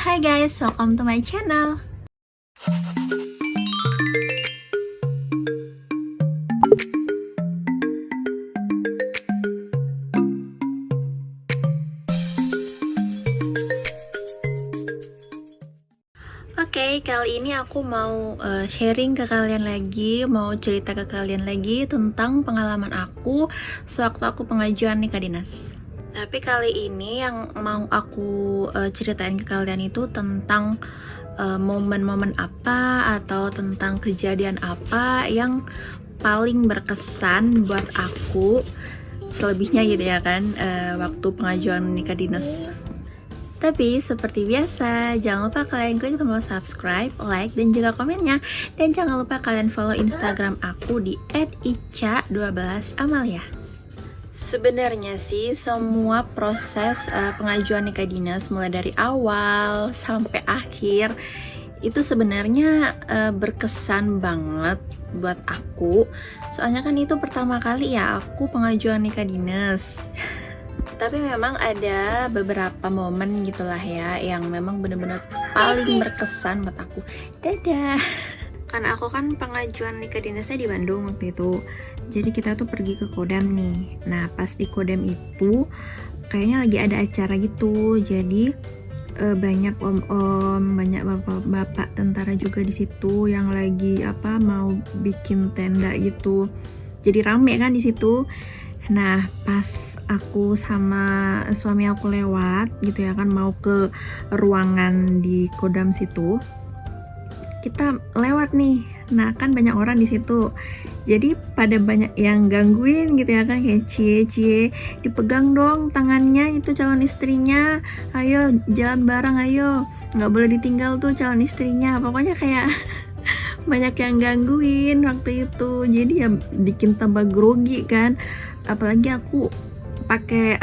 Hi guys, welcome to my channel. Oke, kali ini aku mau sharing ke kalian lagi, mau cerita ke kalian lagi tentang pengalaman aku sewaktu aku pengajuan nikah dinas. Tapi kali ini yang mau aku ceritain ke kalian itu tentang momen-momen apa atau tentang kejadian apa yang paling berkesan buat aku, selebihnya gitu ya kan, waktu pengajuan nikah dinas. Tapi seperti biasa, jangan lupa kalian klik tombol subscribe, like, dan juga komennya. Dan jangan lupa kalian follow Instagram aku di @ica12amalia. Sebenarnya sih semua proses pengajuan nikah dinas mulai dari awal sampai akhir itu sebenarnya berkesan banget buat aku. Soalnya kan itu pertama kali ya aku pengajuan nikah dinas. Tapi memang ada beberapa momen gitulah ya yang memang bener-bener paling berkesan buat aku. Dadah. Karena aku kan pengajuan nikah dinasnya di Bandung waktu itu. Jadi kita tuh pergi ke Kodam nih. Nah pas di Kodam itu kayaknya lagi ada acara gitu. Jadi banyak om-om, banyak bapak-bapak tentara juga di situ yang lagi mau bikin tenda gitu. Jadi rame kan di situ. Nah pas aku sama suami aku lewat gitu ya kan, mau ke ruangan di Kodam situ, kita lewat nih. Nah kan banyak orang di situ, jadi pada banyak yang gangguin gitu ya kan, kayak cie dipegang dong tangannya itu calon istrinya, ayo jalan bareng, ayo nggak boleh ditinggal tuh calon istrinya. Pokoknya kayak banyak yang gangguin waktu itu, jadi ya bikin tambah grogi kan. Apalagi aku pakai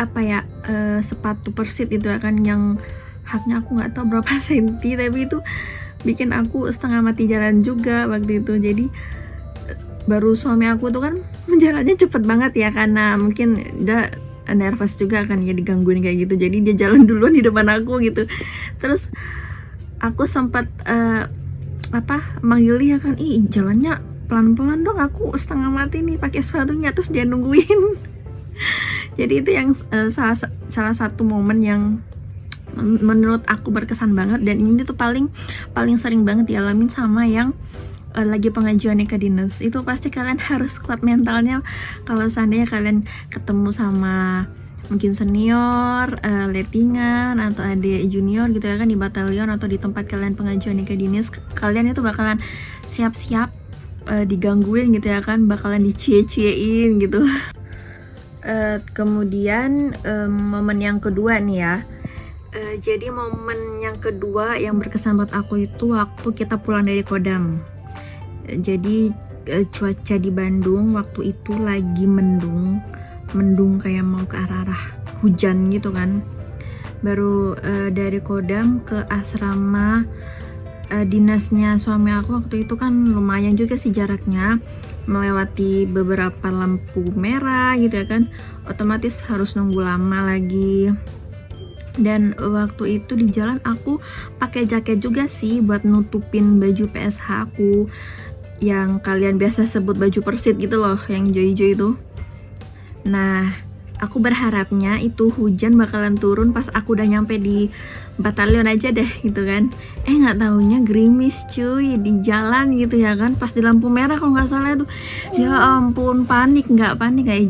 sepatu persit itu kan, yang haknya aku nggak tahu berapa senti, tapi itu bikin aku setengah mati jalan juga waktu itu. Jadi baru suami aku tuh kan jalannya cepet banget ya, karena mungkin dia nervous juga kan ya digangguin kayak gitu, jadi dia jalan duluan di depan aku gitu. Terus aku sempat manggil dia kan, ih jalannya pelan-pelan dong, aku setengah mati nih pakai sepatunya. Terus dia nungguin. Jadi itu yang salah satu momen yang menurut aku berkesan banget, dan ini tuh paling sering banget dialamin sama yang lagi pengajuan nikah dinas. Itu pasti kalian harus kuat mentalnya kalau seandainya kalian ketemu sama mungkin senior, lettingan atau adik junior gitu ya kan, di batalion atau di tempat kalian pengajuan nikah dinas. Kalian itu bakalan siap-siap digangguin gitu ya kan, bakalan dicie-ciein gitu. Kemudian momen yang kedua nih ya. Jadi momen yang kedua yang berkesan buat aku itu waktu kita pulang dari Kodam. Jadi cuaca di Bandung waktu itu lagi mendung kayak mau ke arah hujan gitu kan. Baru dari Kodam ke asrama dinasnya suami aku waktu itu kan lumayan juga sih jaraknya, melewati beberapa lampu merah gitu ya kan, otomatis harus nunggu lama lagi. Dan waktu itu di jalan aku pakai jaket juga sih buat nutupin baju PSH aku, yang kalian biasa sebut baju persit gitu loh, yang hijau-hijau itu. Nah aku berharapnya itu hujan bakalan turun pas aku udah nyampe di batalion aja deh gitu kan. Nggak taunya gerimis cuy di jalan gitu ya kan, pas di lampu merah kalau nggak salah itu. Ya ampun, panik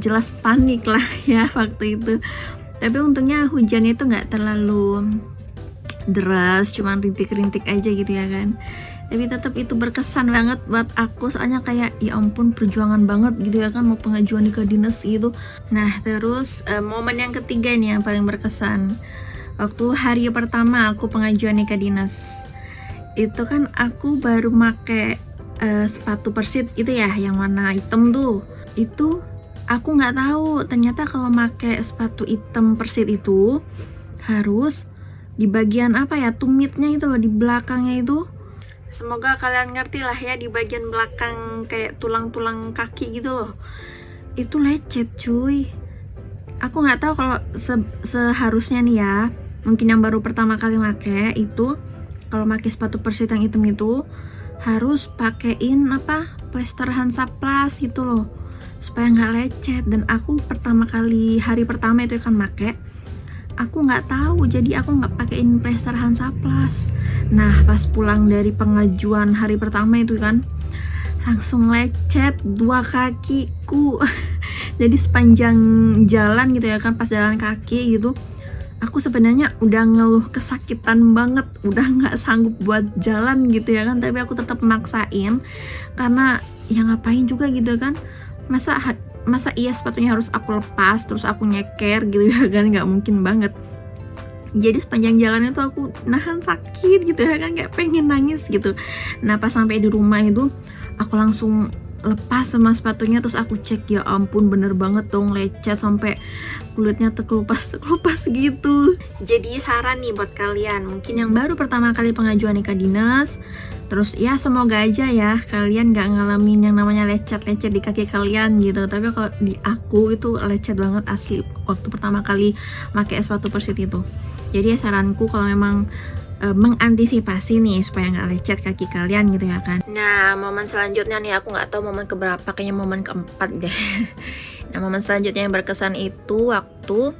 jelas panik lah ya waktu itu. Tapi untungnya hujan itu nggak terlalu deras, cuman rintik-rintik aja gitu ya kan. Tapi tetap itu berkesan banget buat aku, soalnya kayak ya ampun perjuangan banget gitu ya kan, mau pengajuan nikah dinas gitu. Nah terus momen yang ketiga nih yang paling berkesan, waktu hari pertama aku pengajuan nikah dinas. Itu kan aku baru make sepatu persit itu ya, yang warna hitam tuh. Itu aku nggak tahu ternyata kalau make sepatu hitam persit itu harus di bagian tumitnya itu loh, di belakangnya itu. Semoga kalian ngerti lah ya, di bagian belakang kayak tulang-tulang kaki gitu loh. Itu lecet cuy. Aku nggak tahu kalau seharusnya nih ya, mungkin yang baru pertama kali make itu, kalau pakai sepatu Persit yang hitam itu harus pakein plester Hansaplast gitu loh, supaya nggak lecet. Dan aku hari pertama itu kan make, aku nggak tahu, jadi aku nggak pakein plester Hansaplast. Nah pas pulang dari pengajuan hari pertama itu kan langsung lecet 2 kakiku. Jadi sepanjang jalan gitu ya kan, pas jalan kaki gitu, aku sebenarnya udah ngeluh kesakitan banget, udah nggak sanggup buat jalan gitu ya kan, tapi aku tetap maksain karena ya ngapain juga gitu kan, masa iya sepatunya harus aku lepas terus aku nyeker gitu ya kan, nggak mungkin banget. Jadi sepanjang jalan itu aku nahan sakit gitu ya kan, kayak pengen nangis gitu. Nah pas sampai di rumah itu aku langsung lepas sama sepatunya, terus aku cek, ya ampun bener banget dong lecet sampai kulitnya terkelupas gitu. Jadi saran nih buat kalian mungkin yang baru pertama kali pengajuan nikah dinas, terus ya semoga aja ya kalian gak ngalamin yang namanya lecet-lecet di kaki kalian gitu. Tapi kalau di aku itu lecet banget asli waktu pertama kali pakai sepatu Persit itu. Jadi ya saranku kalau memang mengantisipasi nih supaya nggak lecet kaki kalian gitu ya kan. Nah momen selanjutnya nih, aku nggak tahu momen keberapa, kayaknya momen keempat deh. Nah momen selanjutnya yang berkesan itu waktu,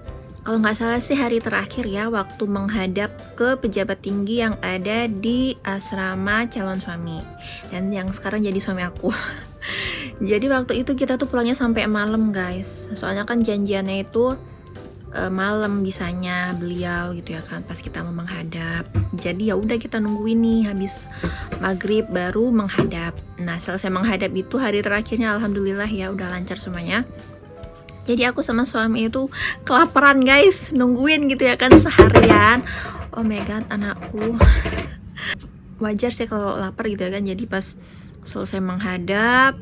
kalau nggak salah sih hari terakhir ya, waktu menghadap ke pejabat tinggi yang ada di asrama calon suami dan yang sekarang jadi suami aku. Jadi waktu itu kita tuh pulangnya sampai malam guys, soalnya kan janjiannya itu malam bisanya beliau gitu ya kan, pas kita mau menghadap. Jadi ya udah kita nungguin nih habis maghrib baru menghadap. Nah selesai menghadap itu hari terakhirnya alhamdulillah ya udah lancar semuanya. Jadi aku sama suami itu kelaparan guys, nungguin gitu ya kan seharian. Oh my god anakku, wajar sih kalau lapar gitu ya kan. Jadi pas selesai menghadap,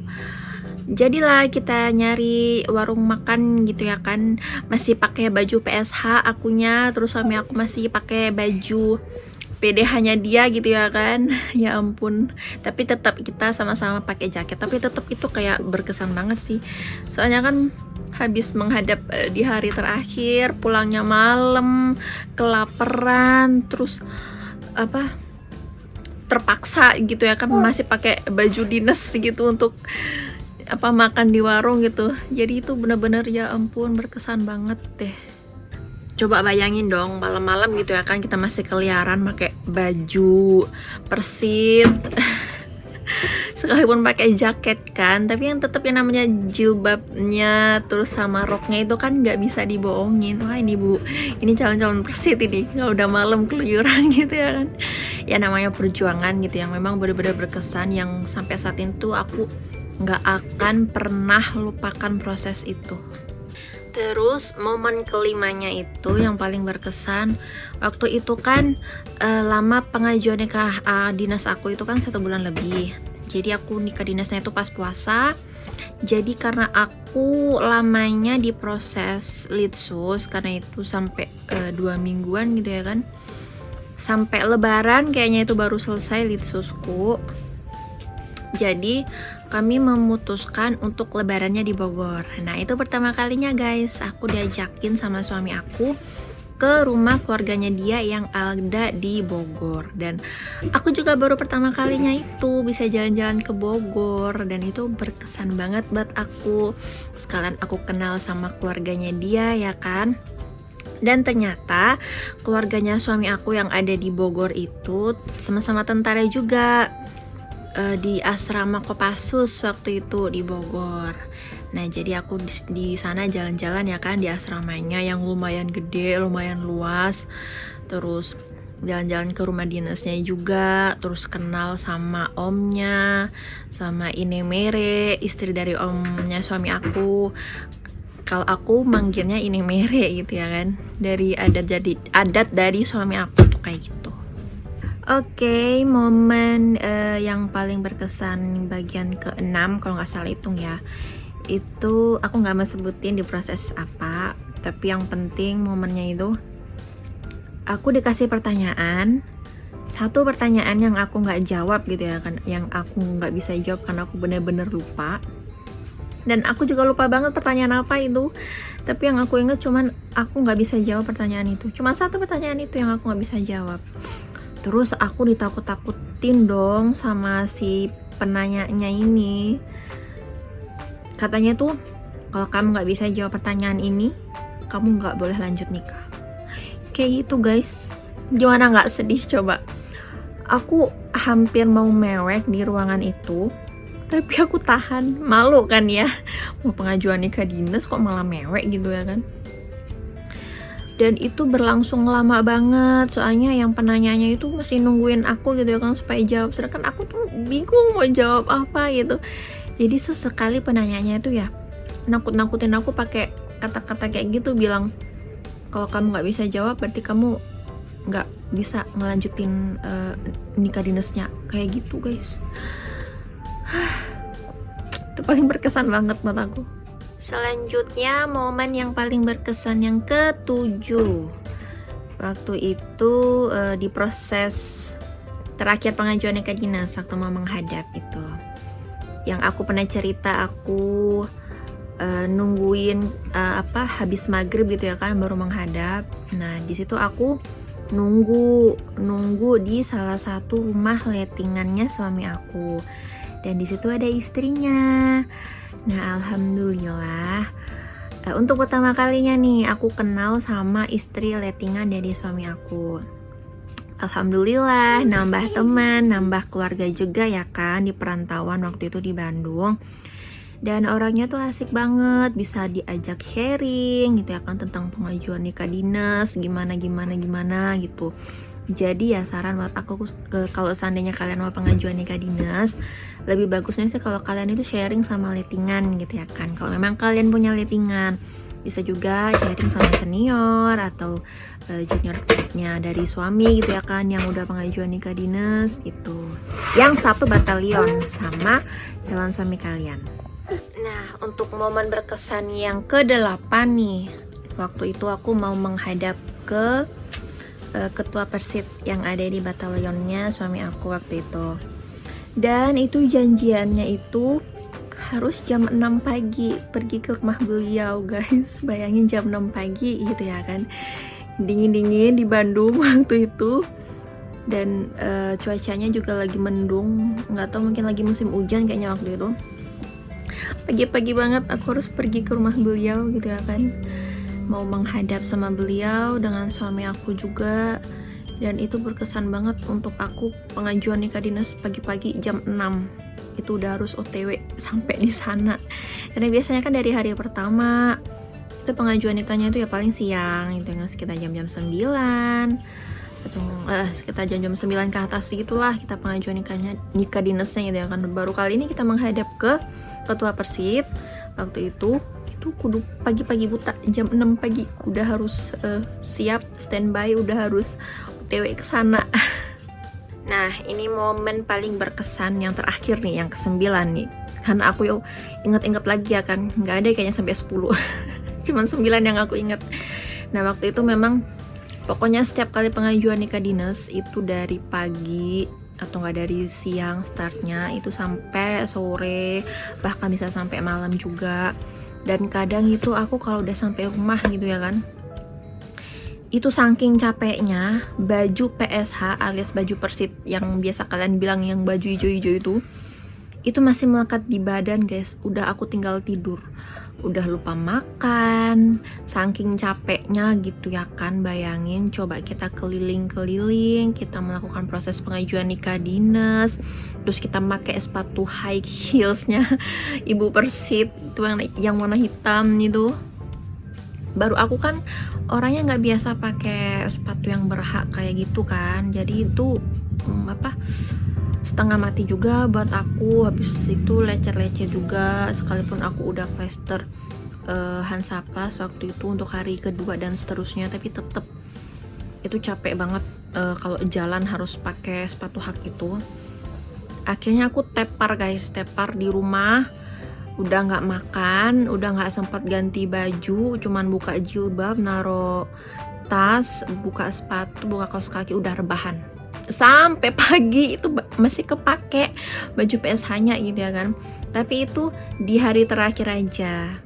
jadilah kita nyari warung makan gitu ya kan, masih pakai baju PSH akunya, terus suami aku masih pakai baju PDH-nya dia gitu ya kan. Ya ampun, tapi tetap kita sama-sama pakai jaket, tapi tetap itu kayak berkesan banget sih, soalnya kan habis menghadap di hari terakhir, pulangnya malam, kelaparan, terus terpaksa gitu ya kan masih pakai baju dinas gitu untuk makan di warung gitu. Jadi itu bener-bener ya ampun berkesan banget deh. Coba bayangin dong malam-malam gitu ya kan, kita masih keliaran pakai baju Persit sekalipun pakai jaket kan, tapi yang tetap yang namanya jilbabnya terus sama roknya itu kan nggak bisa dibohongin. Wah ini bu, ini calon-calon Persit ini kalau udah malam keluyuran gitu ya kan. Ya namanya perjuangan gitu yang memang bener-bener berkesan, yang sampai saat itu aku nggak akan pernah lupakan proses itu. Terus momen kelimanya itu yang paling berkesan, waktu itu kan lama pengajuan nikah dinas aku itu kan 1 bulan lebih. Jadi aku nikah dinasnya itu pas puasa. Jadi karena aku lamanya di proses litsus, karena itu sampai 2 mingguan gitu ya kan, sampai lebaran kayaknya itu baru selesai litsusku. Jadi kami memutuskan untuk lebarannya di Bogor. Nah itu pertama kalinya guys, aku diajakin sama suami aku ke rumah keluarganya dia yang ada di Bogor. Dan aku juga baru pertama kalinya itu bisa jalan-jalan ke Bogor, dan itu berkesan banget buat aku. Sekalian aku kenal sama keluarganya dia ya kan. Dan ternyata keluarganya suami aku yang ada di Bogor itu sama-sama tentara juga, di asrama Kopassus waktu itu di Bogor. Nah jadi aku di sana jalan-jalan ya kan di asramanya yang lumayan gede, lumayan luas. Terus jalan-jalan ke rumah dinasnya juga, terus kenal sama omnya, sama Ine Mere, istri dari omnya suami aku. Kalau aku manggilnya Ine Mere gitu ya kan, dari adat dari suami aku tuh kayak gitu. Oke, momen yang paling berkesan bagian ke-6 kalau nggak salah hitung ya. Itu aku nggak mau sebutin di proses apa, tapi yang penting momennya itu aku dikasih pertanyaan. Satu pertanyaan yang aku nggak jawab gitu ya kan, yang aku nggak bisa jawab karena aku bener-bener lupa. Dan aku juga lupa banget pertanyaan apa itu. Tapi yang aku ingat cuman aku nggak bisa jawab pertanyaan itu. Cuman satu pertanyaan itu yang aku nggak bisa jawab. Terus aku ditakut-takutin dong sama si penanyanya ini. Katanya tuh kalau kamu nggak bisa jawab pertanyaan ini, kamu nggak boleh lanjut nikah. Kayak gitu guys. Gimana nggak sedih coba? Aku hampir mau mewek di ruangan itu, tapi aku tahan, malu kan ya, mau pengajuan nikah dinas kok malah mewek gitu ya kan. Dan itu berlangsung lama banget, soalnya yang penanyanya itu masih nungguin aku gitu ya kan supaya jawab, sedangkan aku tuh bingung mau jawab apa gitu. Jadi sesekali penanyanya itu ya nakut-nakutin aku pakai kata-kata kayak gitu, bilang kalau kamu nggak bisa jawab berarti kamu nggak bisa ngelanjutin nikah dinasnya, kayak gitu guys. Itu paling berkesan banget buat aku. Selanjutnya momen yang paling berkesan yang ketujuh, waktu itu di proses terakhir pengajuan nikah dinas waktu mau menghadap itu, yang aku pernah cerita aku nungguin habis maghrib gitu ya kan baru menghadap. Nah di situ aku nunggu di salah satu rumah lettingannya suami aku, dan di situ ada istrinya. Nah alhamdulillah untuk pertama kalinya nih aku kenal sama istri lettingan dari suami aku. Alhamdulillah nambah teman, nambah keluarga juga ya kan di perantauan waktu itu di Bandung. Dan orangnya tuh asik banget, bisa diajak sharing gitu ya kan tentang pengajuan nikah dinas, gimana gitu. Jadi ya saran buat aku, kalau seandainya kalian mau pengajuan nikah dinas, lebih bagusnya sih kalau kalian itu sharing sama lettingan gitu ya kan. Kalau memang kalian punya lettingan, bisa juga sharing sama senior atau junior-nya dari suami gitu ya kan, yang udah pengajuan nikah dinas gitu, yang satu batalion sama calon suami kalian. Nah, untuk momen berkesan yang ke-8 nih, waktu itu aku mau menghadap ke ketua persit yang ada di batalionnya suami aku waktu itu. Dan itu janjiannya itu harus jam 6 pagi pergi ke rumah beliau guys. Bayangin jam 6 pagi gitu ya kan, dingin-dingin di Bandung waktu itu. Dan cuacanya juga lagi mendung, nggak tahu mungkin lagi musim hujan kayaknya waktu itu. Pagi-pagi banget aku harus pergi ke rumah beliau gitu ya kan, mau menghadap sama beliau dengan suami aku juga. Dan itu berkesan banget untuk aku, pengajuan nikah dinas pagi-pagi jam 6 itu udah harus OTW sampai di sana. Karena biasanya kan dari hari pertama itu pengajuan nikahnya itu ya paling siang gitu ya, sekitar jam-jam 9 atau sekitar jam-jam 9 ke atas gitulah kita pengajuan nikah dinasnya gitu ya kan. Baru kali ini kita menghadap ke ketua persit waktu itu kudu pagi-pagi buta jam 6 pagi udah harus siap standby, udah harus OTW ke sana. Nah ini momen paling berkesan yang terakhir nih, yang ke-9 nih, karena aku yuk inget-inget lagi ya kan, nggak ada kayaknya sampai 10 cuman 9 yang aku inget. Nah waktu itu memang pokoknya setiap kali pengajuan nikah dinas itu dari pagi atau nggak dari siang startnya itu sampai sore, bahkan bisa sampai malam juga. Dan kadang itu aku kalau udah sampai rumah gitu ya kan, itu saking capeknya baju PSH alias baju persit yang biasa kalian bilang yang baju hijau-hijau itu masih melekat di badan guys. Udah aku tinggal tidur, udah lupa makan, saking capeknya gitu ya kan. Bayangin coba kita keliling-keliling, kita melakukan proses pengajuan nikah dinas, terus kita pakai sepatu high heelsnya ibu persit itu yang warna hitam itu. Baru aku kan orangnya nggak biasa pakai sepatu yang berhak kayak gitu kan, jadi itu setengah mati juga buat aku. Habis itu lecet-lecet juga, sekalipun aku udah plester Hansaplast waktu itu untuk hari kedua dan seterusnya, tapi tetep itu capek banget kalau jalan harus pakai sepatu hak itu. Akhirnya aku tepar guys, tepar di rumah, udah nggak makan, udah nggak sempat ganti baju, cuman buka jilbab, naro tas, buka sepatu, buka kaos kaki, udah rebahan sampai pagi itu masih kepake baju PSH-nya gitu ya kan. Tapi itu di hari terakhir aja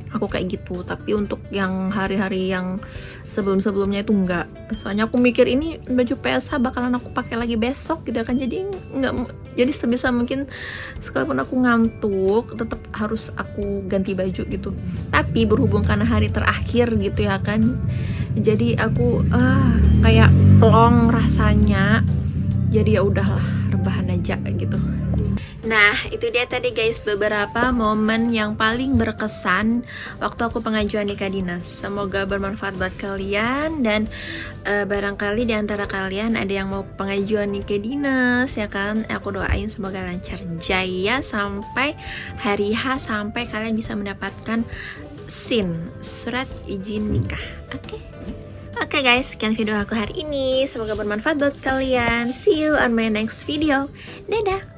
aku kayak gitu. Tapi untuk yang hari-hari yang sebelum-sebelumnya itu enggak. Soalnya aku mikir ini baju PSH bakalan aku pakai lagi besok gitu kan. Jadi enggak, jadi sebisa mungkin sekalipun aku ngantuk tetap harus aku ganti baju gitu. Tapi berhubung karena hari terakhir gitu ya kan. Jadi aku kayak plong rasanya. Jadi ya udahlah, rebahan aja gitu. Nah, itu dia tadi guys beberapa momen yang paling berkesan waktu aku pengajuan nikah dinas. Semoga bermanfaat buat kalian dan barangkali di antara kalian ada yang mau pengajuan nikah dinas ya kan. Aku doain semoga lancar jaya sampai hari H, sampai kalian bisa mendapatkan SIN, surat izin nikah. Oke guys, sekian video aku hari ini. Semoga bermanfaat buat kalian. See you on my next video. Dadah.